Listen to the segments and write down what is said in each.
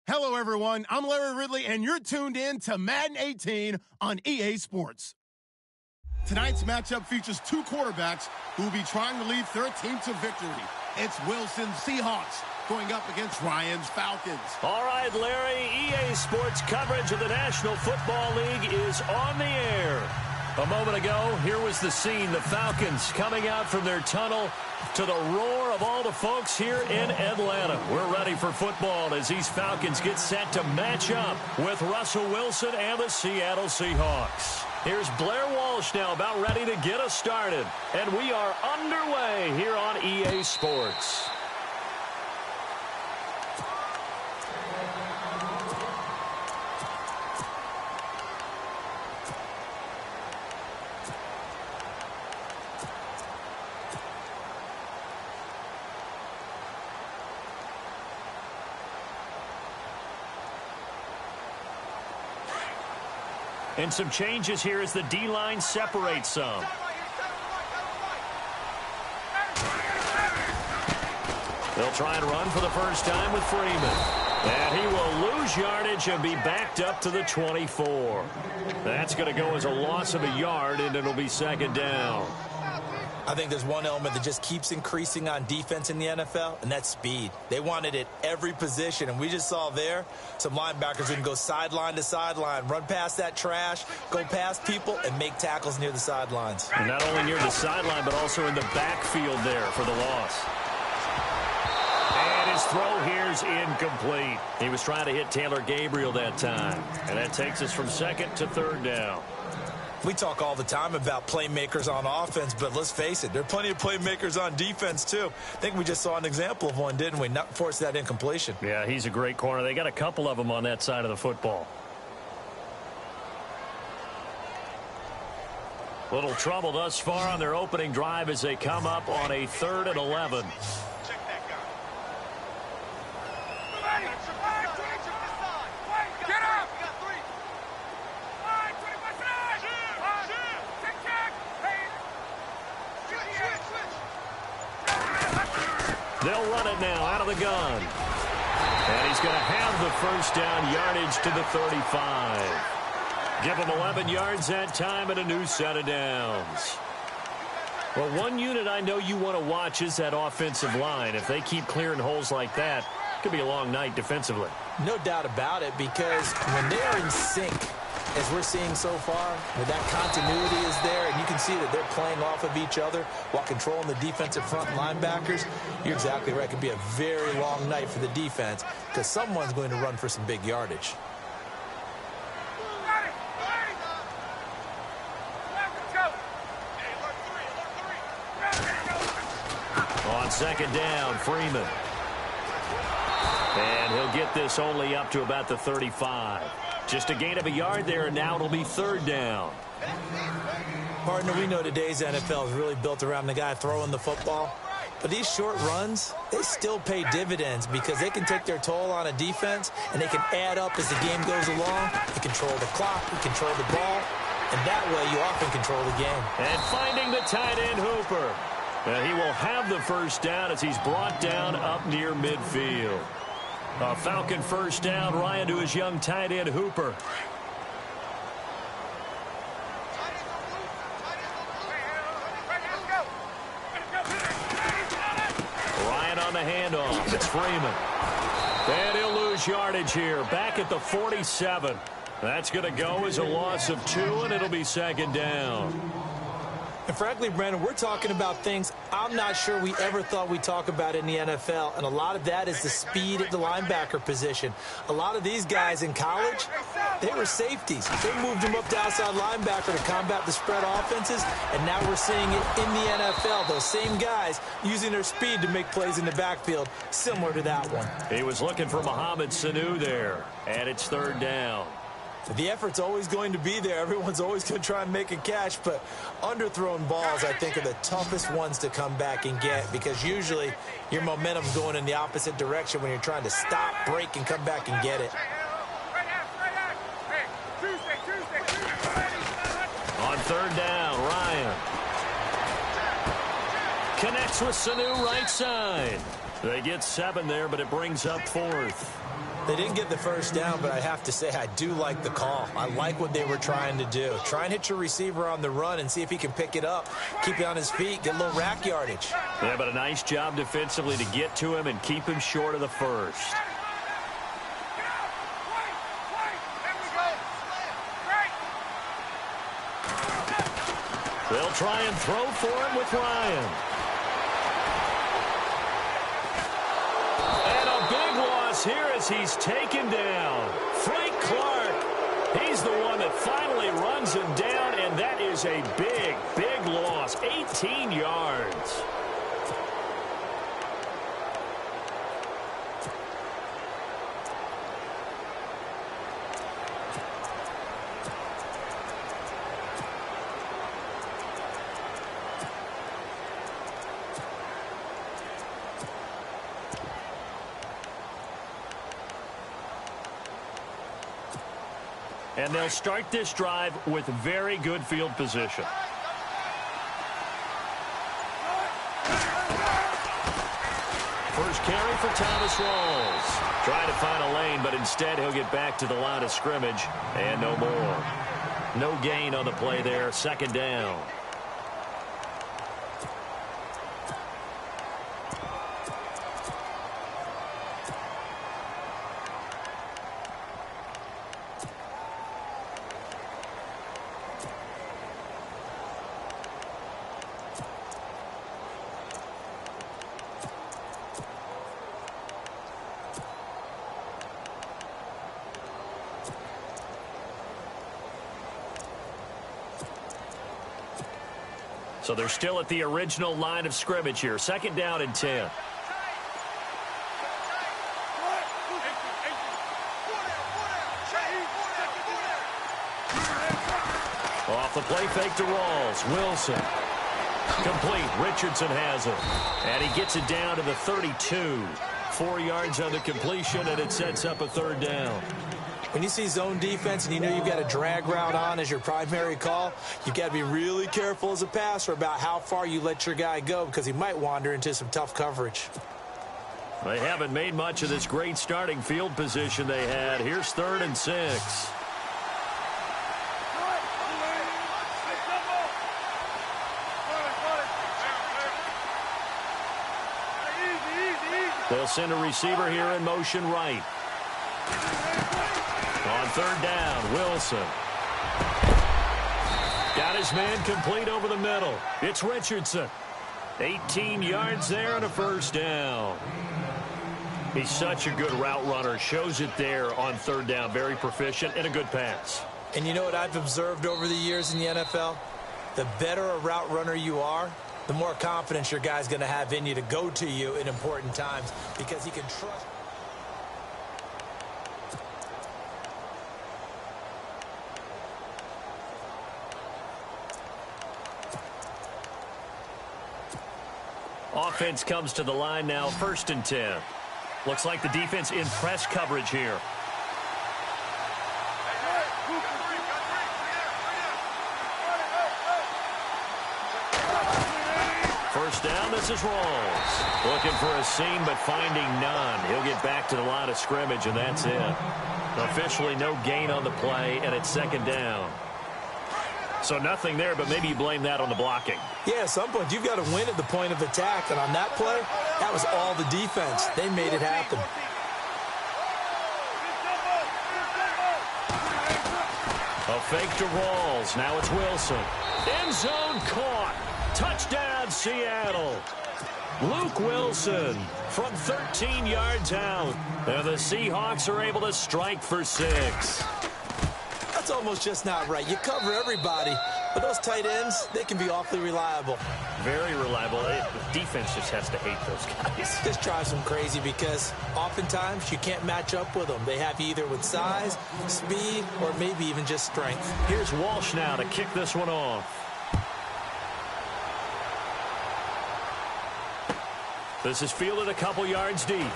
Hello, everyone. I'm Larry Ridley, and you're tuned in to Madden 18 on EA Sports. Tonight's matchup features two quarterbacks who will be trying to lead their team to victory. It's Wilson's Seahawks going up against Ryan's Falcons. All right, Larry, EA Sports coverage of the National Football League is on the air. A moment ago, here was the scene. The Falcons coming out from their tunnel to the roar of all the folks here in Atlanta. We're ready for football as these Falcons get set to match up with Russell Wilson and the Seattle Seahawks. Here's Blair Walsh now about ready to get us started. And we are underway here on EA Sports. And some changes here as the D-line separates some. They'll try and run for the first time with Freeman. And he will lose yardage and be backed up to the 24. That's going to go as a loss of a yard, and it'll be second down. I think there's one element that just keeps increasing on defense in the NFL, and that's speed. They want it at every position, and we just saw there some linebackers who can go sideline to sideline, run past that trash, go past people, and make tackles near the sidelines. And not only near the sideline, but also in the backfield there for the loss. And his throw here's incomplete. He was trying to hit Taylor Gabriel that time, and that takes us from second to third down. We talk all the time about playmakers on offense, but let's face it, there are plenty of playmakers on defense, too. I think we just saw an example of one, didn't we? Not force that incompletion. Yeah, he's a great corner. They got a couple of them on that side of the football. Little trouble thus far on their opening drive as they come up on a 3rd and 11. They'll run it now out of the gun. And he's going to have the first down yardage to the 35. Give him 11 yards that time and a new set of downs. Well, one unit I know you want to watch is that offensive line. If they keep clearing holes like that, it could be a long night defensively. No doubt about it, because when they are in sync, as we're seeing so far, where that continuity is there, and you can see that they're playing off of each other while controlling the defensive front linebackers, you're exactly right. It could be a very long night for the defense because someone's going to run for some big yardage. On second down, Freeman. And he'll get this only up to about the 35. Just a gain of a yard there, and now it'll be third down. Partner, we know today's NFL is really built around the guy throwing the football. But these short runs, they still pay dividends because they can take their toll on a defense, and they can add up as the game goes along. You control the clock, you control the ball, and that way you often control the game. And finding the tight end, Hooper. He will have the first down as he's brought down up near midfield. A Falcon first down, Ryan to his young tight end, Hooper. Ryan on the handoff. It's Freeman. And he'll lose yardage here. Back at the 47. That's going to go as a loss of 2, and it'll be second down. And frankly, Brandon, we're talking about things I'm not sure we ever thought we'd talk about in the NFL, and a lot of that is the speed at the linebacker position. A lot of these guys in college, they were safeties. They moved them up to outside linebacker to combat the spread offenses, and now we're seeing it in the NFL. Those same guys using their speed to make plays in the backfield, similar to that one. He was looking for Mohamed Sanu there, and it's third down. The effort's always going to be there. Everyone's always going to try and make a catch, but underthrown balls, I think, are the toughest ones to come back and get because usually your momentum's going in the opposite direction when you're trying to stop, break, and come back and get it. On third down, Ryan connects with Sanu right side. They get 7 there, but it brings up 4th. They didn't get the first down, but I have to say I do like the call. I like what they were trying to do. Try and hit your receiver on the run and see if he can pick it up, keep it on his feet, get a little rack yardage. Yeah, but a nice job defensively to get to him and keep him short of the first. They'll try and throw for him with Ryan. And a big loss here as he's taken down. Frank Clark, he's the one that finally runs him down, and that is a big, big loss. 18 yards. And they'll start this drive with very good field position. First carry for Thomas Rawls. Trying to find a lane, but instead he'll get back to the line of scrimmage and no more. No gain on the play there. Second down. So they're still at the original line of scrimmage here. Second down and 10. Off the play fake to Rawls. Wilson. Complete. Richardson has it. And he gets it down to the 32. 4 yards on the completion, and it sets up a third down. When you see zone defense and you know you've got a drag route on as your primary call, you've got to be really careful as a passer about how far you let your guy go because he might wander into some tough coverage. They haven't made much of this great starting field position they had. Here's 3rd and 6. They'll send a receiver here in motion right. On 3rd down, Wilson. Got his man complete over the middle. It's Richardson. 18 yards there and a first down. He's such a good route runner. Shows it there on 3rd down. Very proficient and a good pass. And you know what I've observed over the years in the NFL? The better a route runner you are, the more confidence your guy's going to have in you to go to you in important times because he can trust. Offense comes to the line now, 1st and 10. Looks like the defense in press coverage here. First down, this is Rawls. Looking for a seam, but finding none. He'll get back to the line of scrimmage, and that's it. Officially no gain on the play, and it's 2nd down. So nothing there, but maybe you blame that on the blocking. Yeah, at some point, you've got to win at the point of attack. And on that play, that was all the defense. They made it happen. A fake to Rawls. Now it's Wilson. End zone caught. Touchdown, Seattle. Luke Wilson from 13 yards out. And the Seahawks are able to strike for 6. That's almost just not right. You cover everybody, but those tight ends, they can be awfully reliable. Very reliable. Defense just has to hate those guys. This drives them crazy because oftentimes you can't match up with them. They have you either with size, speed, or maybe even just strength. Here's Walsh now to kick this one off. This is fielded a couple yards deep.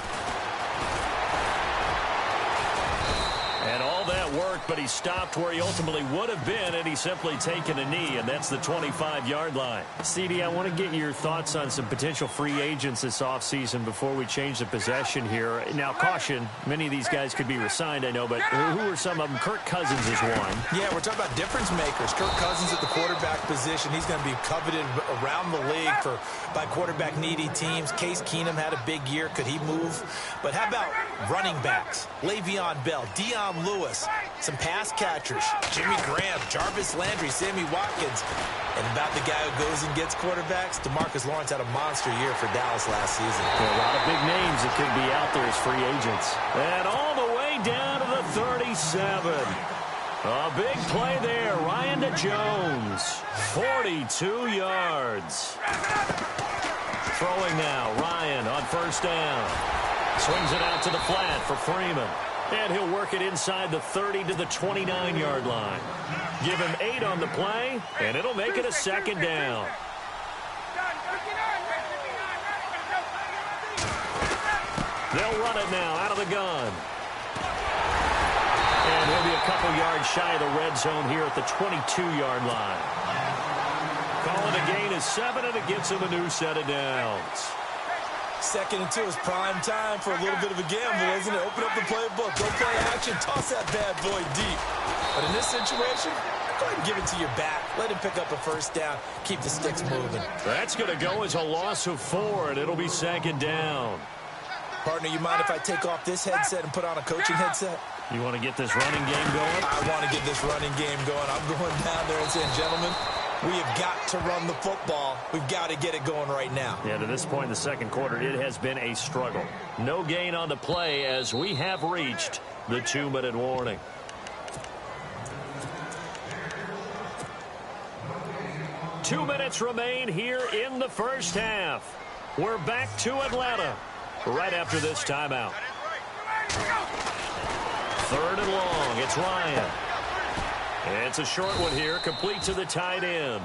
And all that work, but he stopped where he ultimately would have been, and he's simply taken a knee, and that's the 25-yard line. CD, I want to get your thoughts on some potential free agents this offseason before we change the possession here. Now, caution, many of these guys could be re-signed, I know, but who are some of them? Kirk Cousins is one. Yeah, we're talking about difference makers. Kirk Cousins at the quarterback position. He's going to be coveted around the league by quarterback-needy teams. Case Keenum had a big year. Could he move? But how about running backs? Le'Veon Bell, Dion Lewis, some pass catchers, Jimmy Graham, Jarvis Landry, Sammy Watkins. And about the guy who goes and gets quarterbacks, DeMarcus Lawrence had a monster year for Dallas last season. A lot of big names that could be out there as free agents. And all the way down to the 37. A big play there. Ryan to Jones. 42 yards. Throwing now. Ryan on first down. Swings it out to the flat for Freeman. And he'll work it inside the 30 to the 29-yard line. Give him 8 on the play, and it'll make it a second down. They'll run it now out of the gun. And he'll be a couple yards shy of the red zone here at the 22-yard line. Calling a gain is 7, and it gets him a new set of downs. 2nd and 2 is prime time for a little bit of a gamble, isn't it? Open up the playbook, go play action, toss that bad boy deep. But in this situation, go ahead and give it to your back. Let him pick up a first down. Keep the sticks moving. That's going to go as a loss of 4, and it'll be second down. Partner, you mind if I take off this headset and put on a coaching headset? You want to get this running game going? I want to get this running game going. I'm going down there and saying, gentlemen, we have got to run the football. We've got to get it going right now. Yeah, to this point in the second quarter, it has been a struggle. No gain on the play as we have reached the 2-minute warning. Two minutes remain here in the first half. We're back to Atlanta right after this timeout. 3rd and long. It's Ryan. It's a short one here, complete to the tight end.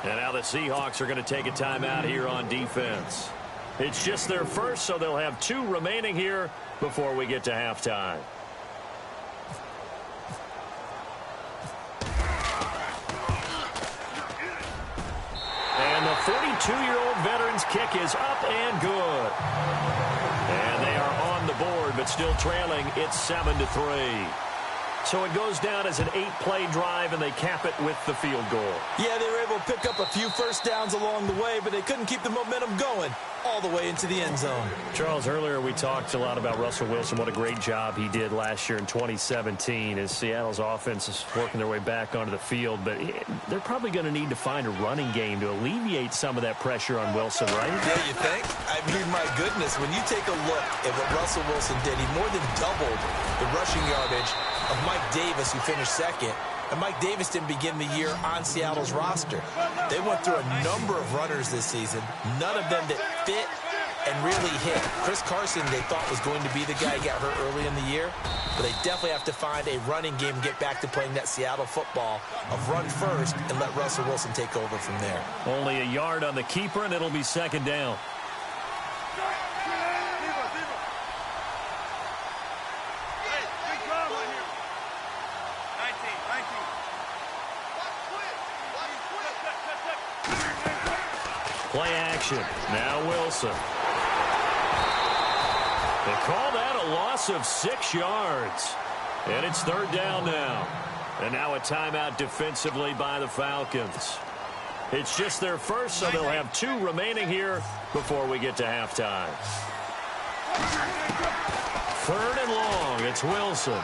And now the Seahawks are going to take a timeout here on defense. It's just their first, so they'll have 2 remaining here before we get to halftime. And the 42-year-old veteran's kick is up and good. And they are on the board, but still trailing. It's 7-3. So it goes down as an 8-play drive, and they cap it with the field goal. Yeah, they were able to pick up a few first downs along the way, but they couldn't keep the momentum going all the way into the end zone. Charles, earlier we talked a lot about Russell Wilson, what a great job he did last year in 2017 as Seattle's offense is working their way back onto the field. But they're probably going to need to find a running game to alleviate some of that pressure on Wilson, right? Yeah, you think? I mean, my goodness, when you take a look at what Russell Wilson did, he more than doubled the rushing yardage of Mike Davis, who finished 2nd. And Mike Davis didn't begin the year on Seattle's roster. They went through a number of runners this season, none of them that fit and really hit. Chris Carson, they thought, was going to be the guy who got hurt early in the year, but they definitely have to find a running game and get back to playing that Seattle football of run first and let Russell Wilson take over from there. Only a yard on the keeper, and it'll be second down. Play action. Now Wilson. They call that a loss of 6 yards. And it's 3rd down now. And now a timeout defensively by the Falcons. It's just their first, so they'll have 2 remaining here before we get to halftime. 3rd and long. It's Wilson.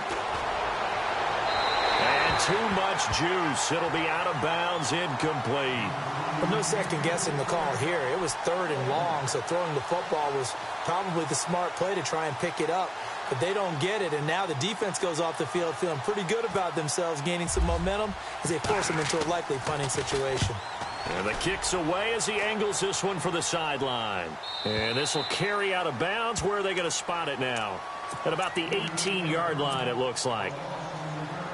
And too much juice. It'll be out of bounds, incomplete. But no second guessing the call here. It was 3rd and long, so throwing the football was probably the smart play to try and pick it up. But they don't get it, and now the defense goes off the field feeling pretty good about themselves, gaining some momentum as they force them into a likely punting situation. And the kick's away as he angles this one for the sideline. And this will carry out of bounds. Where are they going to spot it now? At about the 18-yard line, it looks like.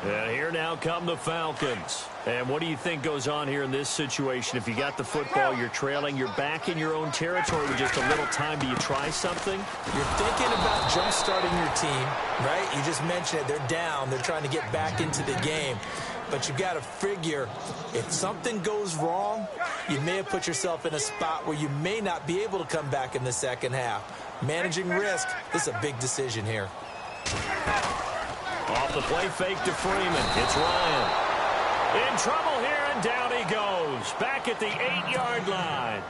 And here now come the Falcons. And what do you think goes on here in this situation? If you got the football, you're trailing, you're back in your own territory with just a little time. Do you try something? You're thinking about jump-starting your team, right? You just mentioned it. They're down. They're trying to get back into the game. But you got to figure, if something goes wrong, you may have put yourself in a spot where you may not be able to come back in the second half. Managing risk, this is a big decision here. Off the play fake to Freeman. It's Ryan. In trouble here, and down he goes. Back at the 8-yard line.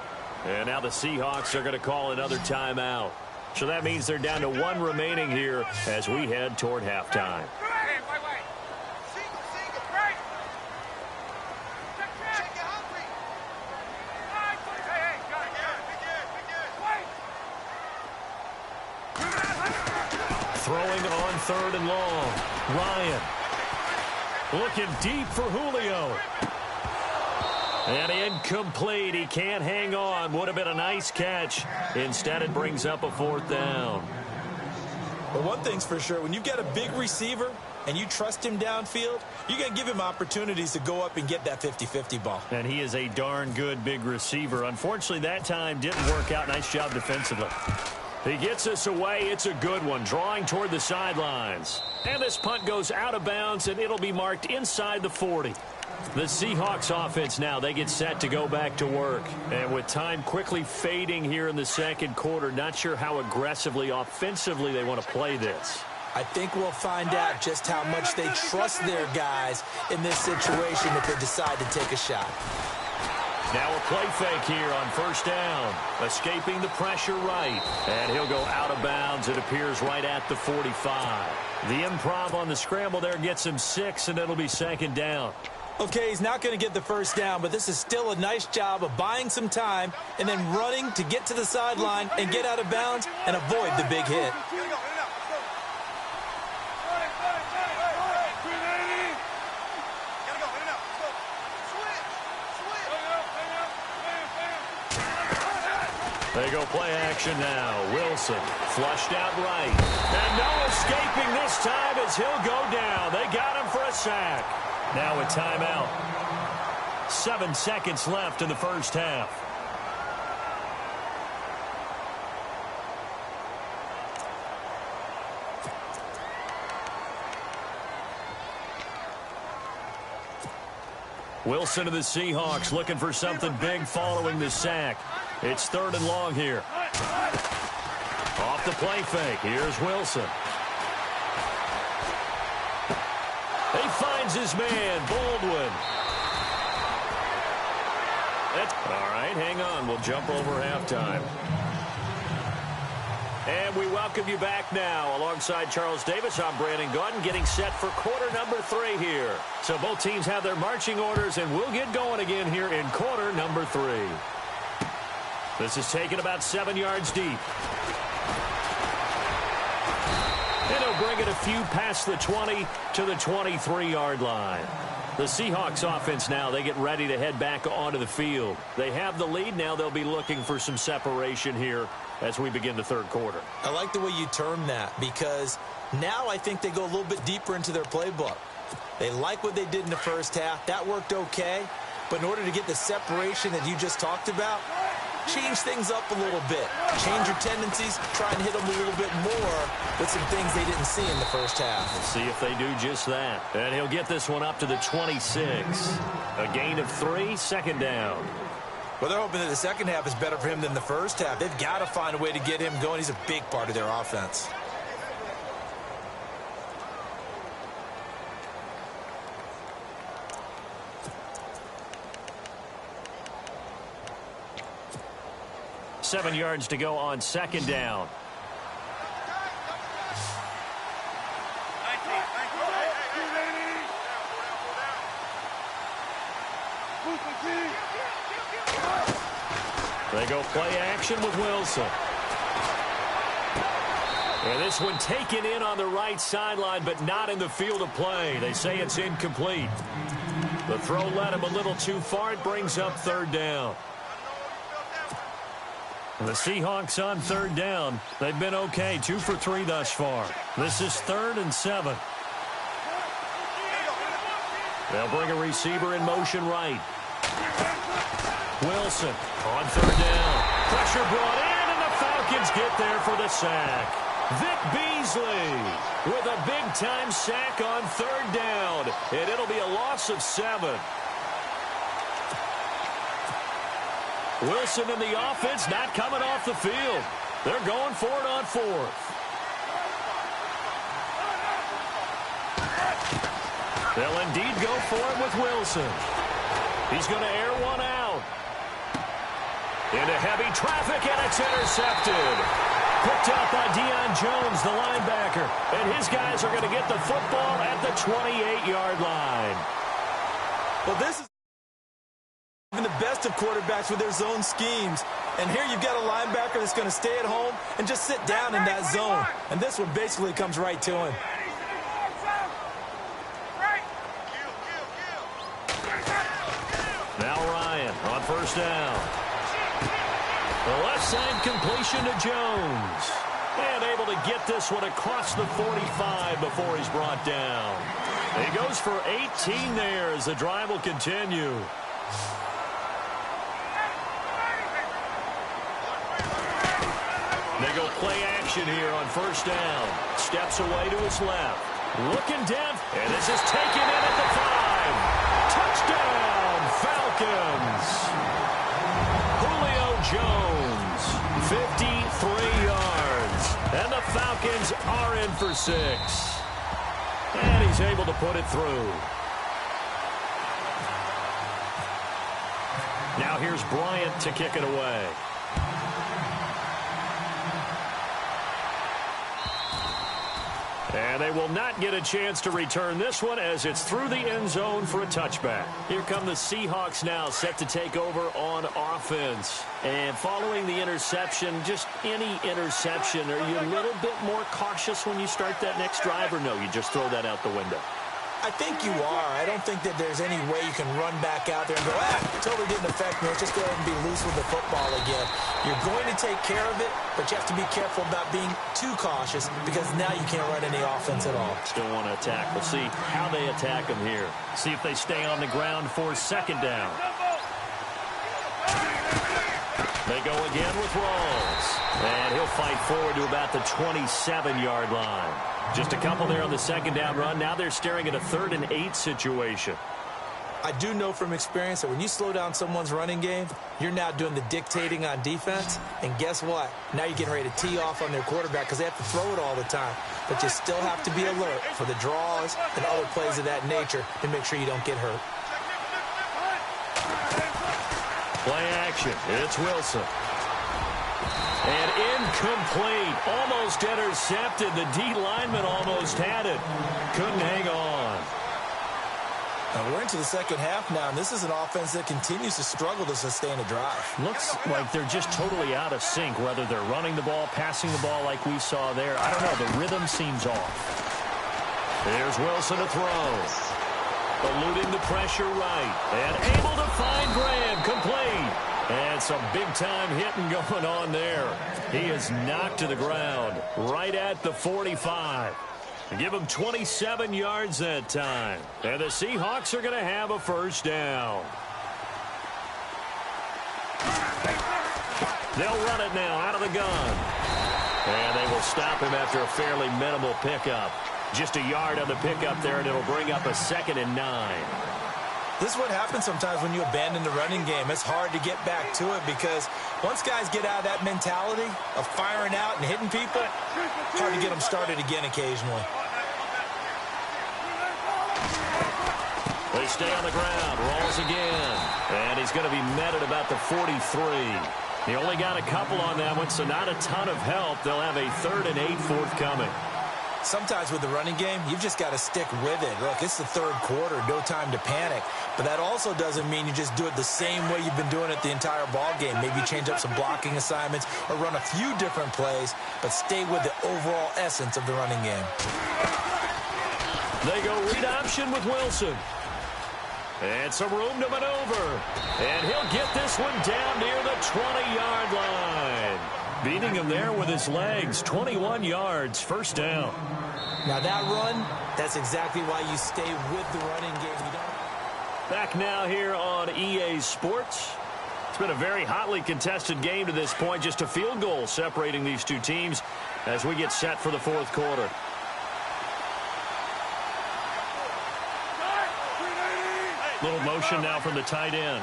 And now the Seahawks are going to call another timeout. So that means they're down to 1 remaining here as we head toward halftime. Throwing on 3rd and long. Ryan. Looking deep for Julio. And incomplete. He can't hang on. Would have been a nice catch. Instead, it brings up a 4th down. But one thing's for sure, when you've got a big receiver and you trust him downfield, you're going to give him opportunities to go up and get that 50-50 ball. And he is a darn good big receiver. Unfortunately, that time didn't work out. Nice job defensively. He gets us away. It's a good one. Drawing toward the sidelines. And this punt goes out of bounds, and it'll be marked inside the 40. The Seahawks offense now, they get set to go back to work. And with time quickly fading here in the second quarter, not sure how aggressively, offensively they want to play this. I think we'll find out just how much they trust their guys in this situation if they decide to take a shot. Now a play fake here on 1st down. Escaping the pressure right. And he'll go out of bounds. It appears right at the 45. The improv on the scramble there gets him 6, and it'll be 2nd down. Okay, he's not going to get the 1st down, but this is still a nice job of buying some time and then running to get to the sideline and get out of bounds and avoid the big hit. They go play action now. Wilson flushed out right. And no escaping this time as he'll go down. They got him for a sack. Now a timeout. 7 seconds left in the first half. Wilson to the Seahawks looking for something big following the sack. It's 3rd and long here. Off the play fake. Here's Wilson. He finds his man, Baldwin. All right, hang on. We'll jump over halftime. And we welcome you back now. Alongside Charles Davis, I'm Brandon Gaudin, getting set for quarter number 3 here. So both teams have their marching orders, and we'll get going again here in quarter number 3. This is taken about 7 yards deep. And he'll bring it a few past the 20 to the 23-yard line. The Seahawks offense now, they get ready to head back onto the field. They have the lead. Now they'll be looking for some separation here as we begin the 3rd quarter. I like the way you term that because now I think they go a little bit deeper into their playbook. They like what they did in the first half. That worked okay. But in order to get the separation that you just talked about, change things up a little bit. Change your tendencies. Try and hit them a little bit more with some things they didn't see in the first half. We'll see if they do just that. And he'll get this one up to the 26. A gain of 3, 2nd down. Well, they're hoping that the second half is better for him than the first half. They've got to find a way to get him going. He's a big part of their offense. Seven yards to go on 2nd down. They go play action with Wilson. And this one taken in on the right sideline, but not in the field of play. They say it's incomplete. The throw led him a little too far. It brings up 3rd down. The Seahawks on 3rd down. They've been okay, 2 for 3 thus far. This is 3rd and 7. They'll bring a receiver in motion right. Wilson on third down. Pressure brought in, and the Falcons get there for the sack. Vic Beasley with a big-time sack on third down, and it'll be a loss of 7. Wilson and the offense not coming off the field. They're going for it on 4th. They'll indeed go for it with Wilson. He's going to air one out. Into heavy traffic, and it's intercepted. Picked up by Deion Jones, the linebacker. And his guys are going to get the football at the 28-yard line. Well, this is even the best of quarterbacks with their zone schemes. And here you've got a linebacker that's going to stay at home and just sit down in that zone. And this one basically comes right to him. Now Ryan on first down. The left side completion to Jones. And able to get this one across the 45 before he's brought down. He goes for 18 there as the drive will continue. They go play action here on first down. Steps away to his left. Looking down. And this is taken in at the 5. Touchdown, Falcons. Julio Jones, 53 yards. And the Falcons are in for 6. And he's able to put it through. Now here's Bryant to kick it away. And they will not get a chance to return this one as it's through the end zone for a touchback. Here come the Seahawks now set to take over on offense. And following the interception, just any interception, are you a little bit more cautious when you start that next drive, or no, you just throw that out the window? I think you are. I don't think that there's any way you can run back out there and go, totally didn't affect me. Let's just go ahead and be loose with the football again. You're going to take care of it, but you have to be careful about being too cautious because now you can't run any offense at all. Still want to attack. We'll see how they attack them here. See if they stay on the ground for second down. They go again with Rawls. And he'll fight forward to about the 27-yard line. Just a couple there on the second down run. Now they're staring at a 3rd and 8 situation. I do know from experience that when you slow down someone's running game, you're now doing the dictating on defense. And guess what? Now you're getting ready to tee off on their quarterback because they have to throw it all the time. But you still have to be alert for the draws and other plays of that nature to make sure you don't get hurt. Play action. It's Wilson. And incomplete. Almost intercepted. The D lineman almost had it. Couldn't hang on. Now we're into the second half now, and this is an offense that continues to struggle to sustain a drive. Looks like they're just totally out of sync, whether they're running the ball, passing the ball like we saw there. I don't know. The rhythm seems off. There's Wilson to throw. Eluding the pressure right. And able to find Graham. Complete. And some big-time hitting going on there. He is knocked to the ground right at the 45. Give him 27 yards that time. And the Seahawks are going to have a first down. They'll run it now out of the gun. And they will stop him after a fairly minimal pickup. Just a yard on the pickup there, and it'll bring up a 2nd and 9. This is what happens sometimes when you abandon the running game. It's hard to get back to it because once guys get out of that mentality of firing out and hitting people, hard to get them started again occasionally. They stay on the ground. Rolls again. And he's going to be met at about the 43. He only got a couple on that one, so not a ton of help. They'll have a 3rd and 8 forthcoming. Sometimes with the running game, you've just got to stick with it. Look, it's the 3rd quarter, no time to panic. But that also doesn't mean you just do it the same way you've been doing it the entire ball game. Maybe change up some blocking assignments or run a few different plays, but stay with the overall essence of the running game. They go read option with Wilson. And some room to maneuver. And he'll get this one down near the 20-yard line. Beating him there with his legs. 21 yards, first down. Now that run, that's exactly why you stay with the running game. You don't Back now here on EA Sports. It's been a very hotly contested game to this point. Just a field goal separating these two teams as we get set for the fourth quarter. Little motion now from the tight end.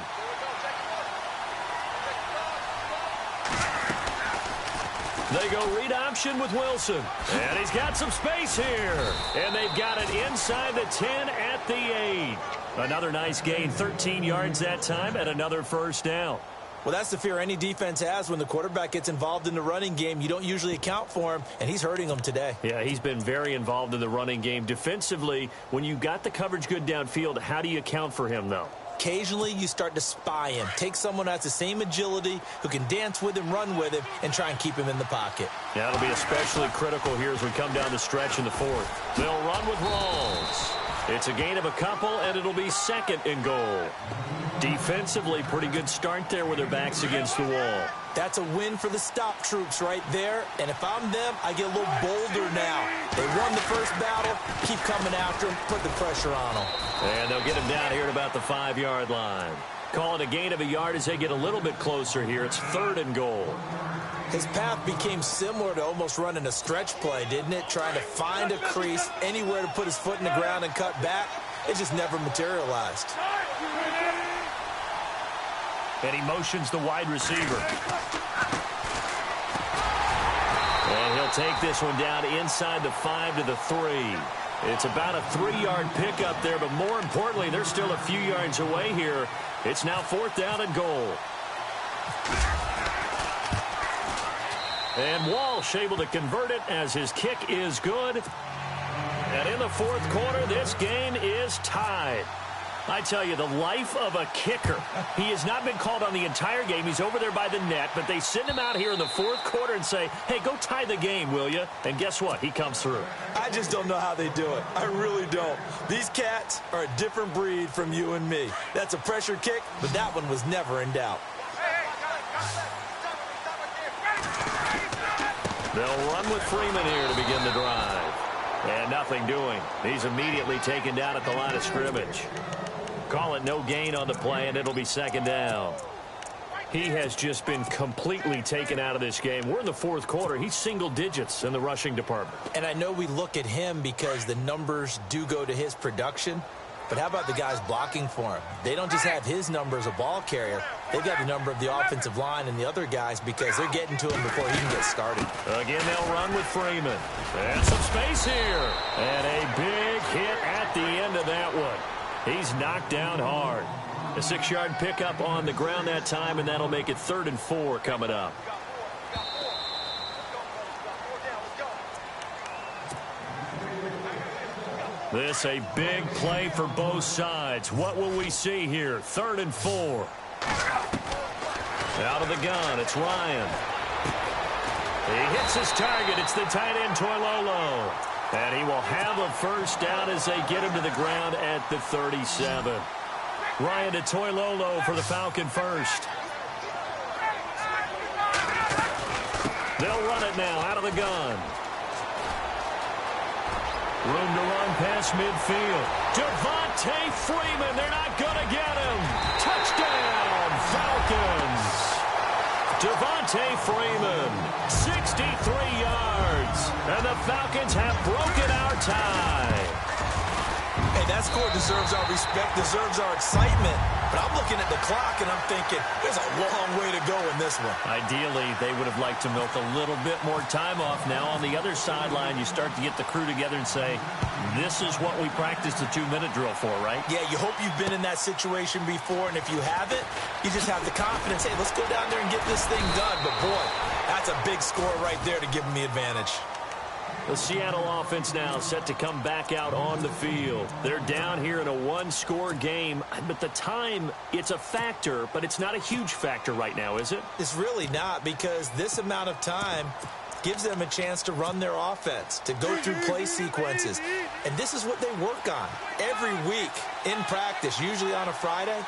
They go read option with Wilson. And he's got some space here. And they've got it inside the 10 at the 8. Another nice gain, 13 yards that time, and another first down. Well, that's the fear any defense has when the quarterback gets involved in the running game. You don't usually account for him, and he's hurting them today. Yeah, he's been very involved in the running game. Defensively, when you got the coverage good downfield, how do you account for him, though? Occasionally, you start to spy him. Take someone who has the same agility, who can dance with him, run with him, and try and keep him in the pocket. That'll be especially critical here as we come down the stretch in the fourth. They'll run with Rawls. It's a gain of a couple, and it'll be second and goal. Defensively, pretty good start there with their backs against the wall. That's a win for the stop troops right there. And if I'm them, I get a little bolder now. They won the first battle. Keep coming after them. Put the pressure on them. And they'll get him down here at about the 5-yard line. Call it a gain of a yard as they get a little bit closer here. It's third and goal. His path became similar to almost running a stretch play, didn't it? Trying to find a crease, anywhere to put his foot in the ground and cut back. It just never materialized. And he motions the wide receiver. And he'll take this one down inside the 5 to the 3. It's about a 3-yard pickup there, but more importantly, they're still a few yards away here. It's now fourth down and goal. And Walsh able to convert it as his kick is good. And in the fourth quarter, this game is tied. I tell you, the life of a kicker. He has not been called on the entire game. He's over there by the net, but they send him out here in the fourth quarter and say, hey, go tie the game, will you? And guess what? He comes through. I just don't know how they do it. I really don't. These cats are a different breed from you and me. That's a pressure kick, but that one was never in doubt. They'll run with Freeman here to begin the drive. And nothing doing. He's immediately taken down at the line of scrimmage. Call it no gain on the play, and it'll be second down. He has just been completely taken out of this game. We're in the fourth quarter. He's single digits in the rushing department. And I know we look at him because the numbers do go to his production. But how about the guys blocking for him? They don't just have his number as a ball carrier. They've got the number of the offensive line and the other guys because they're getting to him before he can get started. Again, they'll run with Freeman. And some space here. And a big hit at the end of that one. He's knocked down hard. A 6-yard pickup on the ground that time, and that'll make it 3rd and 4 coming up. This a big play for both sides. What will we see here? 3rd and 4. Out of the gun, it's Ryan. He hits his target. It's the tight end, Toilolo. And he will have a first down as they get him to the ground at the 37. Ryan to Toilolo for the Falcon first. They'll run it now out of the gun. Room to run past midfield. Devontae Freeman. They're not going to get him. Touchdown, Falcons. Devontae Freeman, 63 yards. And the Falcons have broken our tie. Hey, that score deserves our respect, deserves our excitement. But I'm looking at the clock, and I'm thinking, there's a long way to go in this one. Ideally, they would have liked to milk a little bit more time off. Now, on the other sideline, you start to get the crew together and say, this is what we practiced the 2-minute drill for, right? Yeah, you hope you've been in that situation before, and if you haven't, you just have the confidence, hey, let's go down there and get this thing done. But, boy, that's a big score right there to give them the advantage. The Seattle offense now set to come back out on the field. They're down here in a 1-score game. But the time, it's a factor, but it's not a huge factor right now, is it? It's really not, because this amount of time gives them a chance to run their offense, to go through play sequences. And this is what they work on every week in practice, usually on a Friday.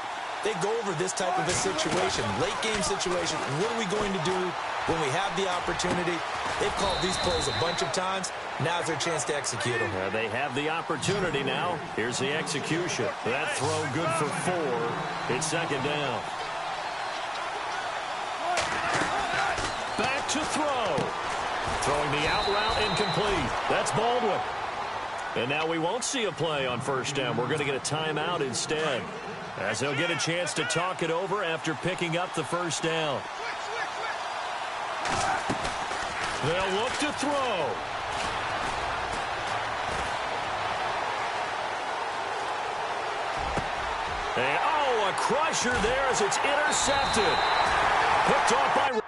They go over this type of a situation, late game situation. What are we going to do When we have the opportunity, they've called these plays a bunch of times. Now's their chance to execute them. They have the opportunity now. Here's the execution. That throw good for 4. It's second down. Back to throw. Throwing the out route incomplete. That's Baldwin. And now we won't see a play on first down. We're going to get a timeout instead, as he'll get a chance to talk it over after picking up the first down. They'll look to throw. And, a crusher there as it's intercepted. Picked off by